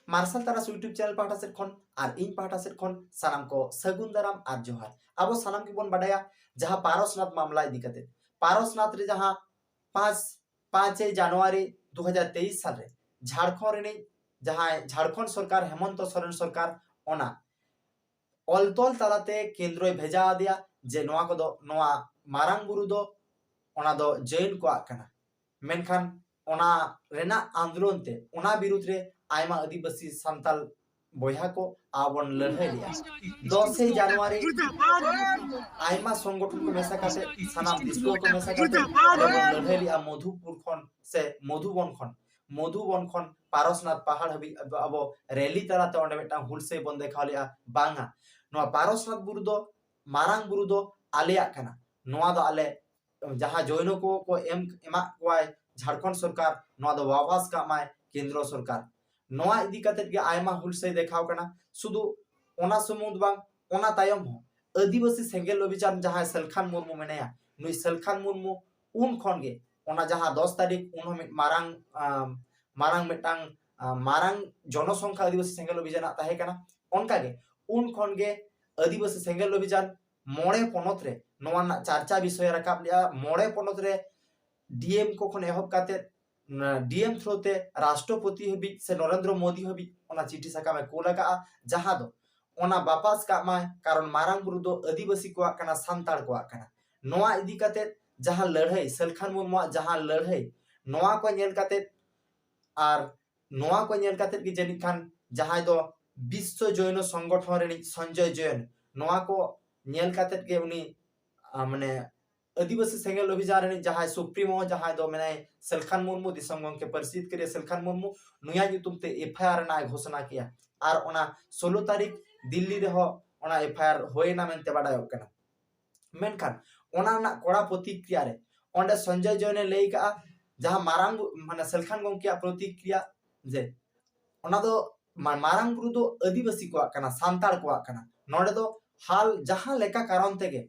Martial तारास YouTube channel पाटा set खन और इन पाटा सेट खन सानाम को सगुन दाराम और जोहार। अब सानाम की बन बाडाया जहां पारसनाथ मामला इदी कते पारसनाथ रे जहां 5 জানুয়ারি 2023 साल रे झारखंड रे जहां झारखंड सरकार हेमंत सोरेन सरकार ओना अलतोल तालाते केंद्र भेजा दिया जे नोआ को दो नोआ मारांग बुरु दो ओना दो जैन को आकना मेनखान ओना रेना आंदोलन ते ओना विरुद्ध रे आयमा आदिवासी संताल बयहा को आवन लड़ाई लिया 10 জানুয়ারি आयमा संगठन को मेसा काते सानाम दिसुआ को मेसा काते लड़ाई लिया मधुपुर खन से मधुबन खन पारसनाथ पहाड़ हबी अब रैली तलाते ओंडे मेटा हुलसे बन देखा लिया बांगा नोआ पारसनाथ बुरु दो मारांग बुरु दो आलेया कना नोआ दो आले जहां जैनो को एमा कोय झारखंड सरकार नोआ दो वापस का माय केंद्र सरकार नोआ इदी काते गे आयमा हुलसे देखाव कना सुदु ओना समुद बांग ओना तायम हो आदिवासी सेंगेल अभियान जहां सलखान मुर्मू मेनाया नुई सलखान मुर्मू उन खन गे ओना जहां 10 तारीख उन मारांग मेटांग मारांग जनसंख्या आदिवासी सेंगेल अभियान ताहे कना ओनका गे उन खन गे आदिवासी सेंगेल अभियान मोड़े पनत रे नोआ ना चर्चा विषय रकाब लिया मोड़े पनत रे डीएम को खन एहब काते डीएम थ्रोते राष्ट्रपति हबी से नरेंद्र मोदी हबी ओना चिठी सका में को लगा जहां दो ओना वापस का माय कारण मारांग बुरु दो आदिवासी को कना सांताड़ को कना नोआ इदी काते जहां लड़ाई सलखान मुर्मू जहां लड़ाई नोआ को नेल काते आर नोआ को नेल काते कि जनी खान जहां दो विश्व जैन संगठन रे संजय जैन नोआ को नेल काते के उनी माने आदिवासी सेंगेल अभियान रे जहां सुप्रीमो जहां दो माने सलखान मुर्मू दिसम गंके परिचित करे सलखान मुर्मू नुया युतुम ते एफआईआर ना घोषणा किया आर ओना 16 तारीख दिल्ली रे हो ओना एफआईआर होयना मेनते बाडाय कना मेनखान ओना ना कोड़ा प्रतिक्रिया रे ओंडे संजय जैन लेई का जहां मारांग माने सलखान गंके प्रतिक्रिया जे ओना दो मारांग बुरु दो आदिवासी को कना सांताड़ को कना नोडे दो हाल जहां लेका कारण तेगे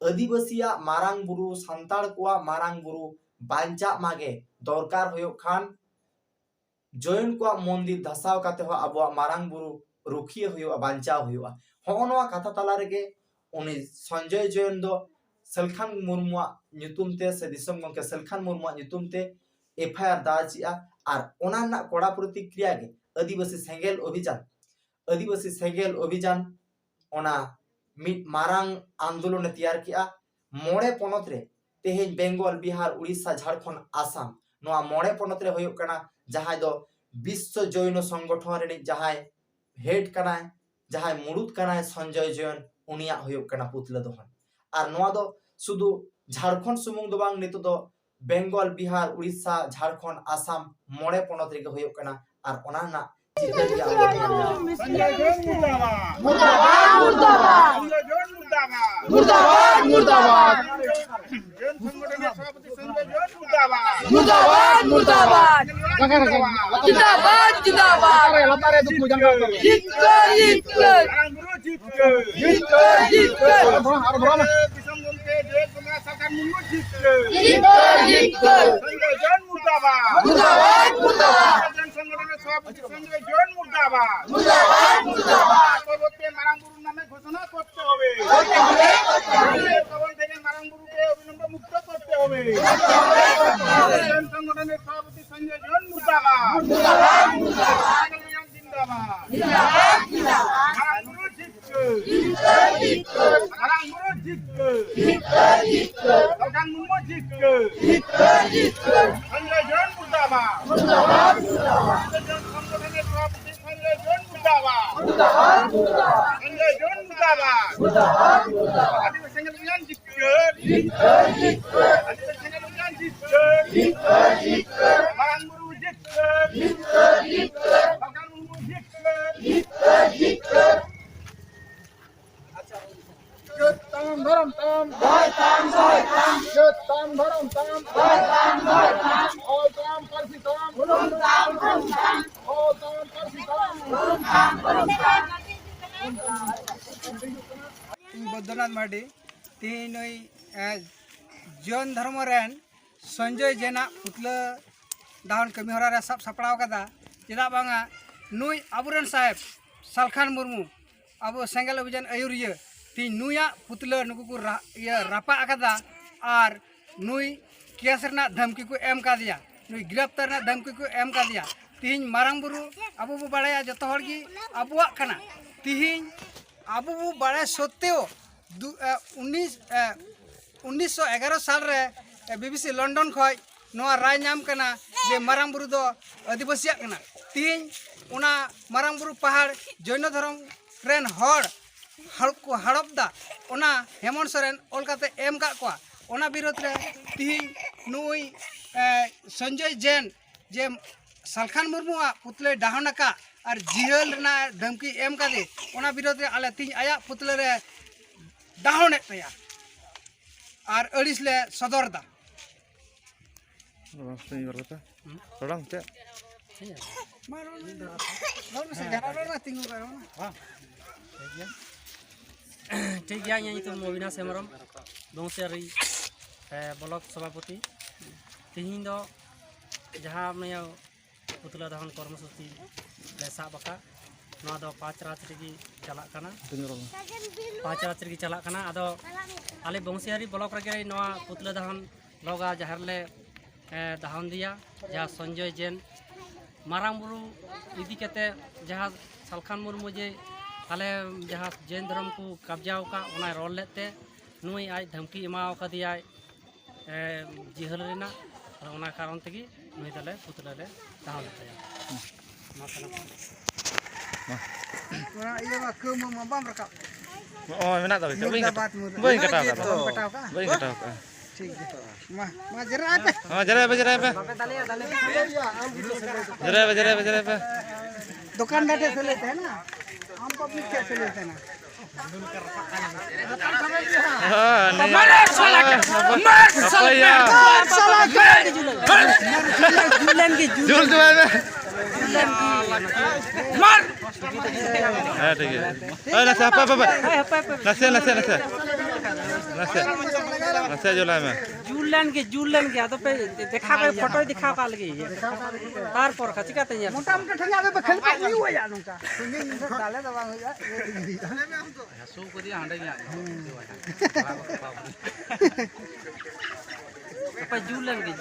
आदिवासिया मारांग बुरु सांताड़ को मारांग बुरु बांचा मागे दरकार होयो खान जैन को मंदिर धसाव काते हो अब मारांग बुरु रुखिए होयो बांचा होयो होनवा कथा तला रेगे उनी संजय जैन दो सलखान मुर्मू नुतुम ते से दिसम गंके सलखान मुर्मू नुतुम ते एफआईआर दाचिया आर ओना ना कोड़ा प्रतिक्रिया गे आदिवासी सेंगेल अभियान ओना मिट मारांग आंदोलन तैयार किया मोड़े पनत रे तेहेज बेंगल बिहार उड़ीसा झारखंड आसाम नोआ मोड़े पनत रे होयो कना जहां दो विश्व जैन संगठन रे जहां हेड कना जहां मुरुद कना संजय जैन उनिया होयो कना पुतला दोहन आर नोआ दो सुदु झारखंड सुमुंग दो बांग नितो दो बेंगल बिहार उड़ीसा झारखंड आसाम मोड़े पनत रे होयो कना आर ओना ना चित्र के संजय जैन मुर्दाबाद मुर्दाबाद मुर्दाबाद मुर्दाबाद जैन संगठन सभापति संजय जैन मुर्दाबाद मुर्दाबाद मुर्दाबाद जिंदाबाद जिंदाबाद लतारे दुख जीत सरकार मुर्मू जीत संजय जैन मुर्दाबाद मुर्दाबाद मुर्दाबाद जैन संगठन सभापति संजय जैन मुर्दाबाद मुर्दाबाद मुर्दाबाद पर्वते मारांगुरु नामे घोषणा करते হবে कवन থেকে মারাঙ্গুরুকে অবিলম্ব মুক্ত করতে হবে জৈন সংগঠনের সভাপতি সঞ্জয় জৈন মুর্দাবাদ মুর্দাবাদ মুর্দাবাদ জিন্দাবাদ জিন্দাবাদ জিন্দাবাদ মারাঙ্গুরু জিতকে মারাঙ্গুরু জিতকে সরকার মুর্মু জিতকে সঞ্জয় জৈন মুর্দাবাদ মুর্দাবাদ মুর্দাবাদ জৈন সংগঠনের সভাপতি সঞ্জয় জৈন মুর্দাবাদ মুর্দাবাদ মুর্দাবাদ সঞ্জয় জৈন মুর্দাবাদ মুর্দাবাদ মুর্দাবাদ আদিবাসী সেঙ্গেল অভিযান জিতকে আদিবাসী সেঙ্গেল অভিযান জিতকে মারাঙ্গুরু জিতকে সরকার Murmu জিতকে Tam dharam tam boy tam Jut tam dharam tam boy tam all tam parsi tam all tam parsi tam Badrinath Mardi तीन जैन धर्म रेन संजय जेना पुतला दाहन कमी हरा रे सब सपड़ाव कदा चेदा बांगा नुई अबुरन साहेब सालखान मुर्मू अब सेंगल अभियान आयुरिया ती नुया पुतला नुकु को रापा आकादा और नुई केस रना धमकी को एम का दिया नुई गिरफ्तार ना धमकी को एम का दिया तीन मारांग बुरु अबु बु बाड़ाया जतो हर की अबुआ कना तीन अबु बु बाड़ाय सत्तेओ 1911 साल रे बीबीसी लंडन खय नोआ राय नाम कना जे मारांग बुरु दो आदिवासिया कना तीन उना मारांग बुरु पहाड़ जैन धर्म रेन हड़ को हड़पदा ओना हेमंत सोरेन ओलकाते एम का कोआ ओना विरोध रे तीन नुई संजय जैन जे सालखान मुर्मू पुतले डाहनका और जिहल रना धमकी एम का दे ओना विरोध रे आले तीन आया पुतले रे डाहने तया और अड़िस ले सदरदा ठीक गया यहाँ तो अविनाश हेम्ब्रम बंसियारी ब्लॉक सभापति तीन दो जहाँ मैं पुतला दहन कर्मसूची ले साबका 5 रात रही चला 5 रात रही चला अदो आले बंसियारी ब्लॉक रे पुतला दहन लगा जहाँ ले दहन दिया जहाँ संजय जैन मारांग बुरु इदी कते जहाँ सालखान मुर्मू जे आले जहाँ जैन धर्म को कब्जा का उना रोल लेते नुई आज धमकी एमाव का दिया जिहल रेना उना कारण तगी नुई दले पुतला ले दहन लेते ओना इया मा कम मा balm रका Oh, mana tahu? Boleh kata apa? ठीक है मा जरा आते Oh, jara apa? Jara apa? दुकानदार से लेते हैं ना हम पब्लिक से लेते हैं ना Oh, ini. Jul tu apa? Ada ke? Oh, nasi apa? Nasi jual apa? जुलन के तो पे देखा के फोटो दिखा का लगी तार पर खची का तैयार मोटा मोटा ठंडा पे खेल पे नहीं हुआ यार उनका स्विमिंग में डाले दवा हो जा सो को दिया हंडे गया पे जुलन के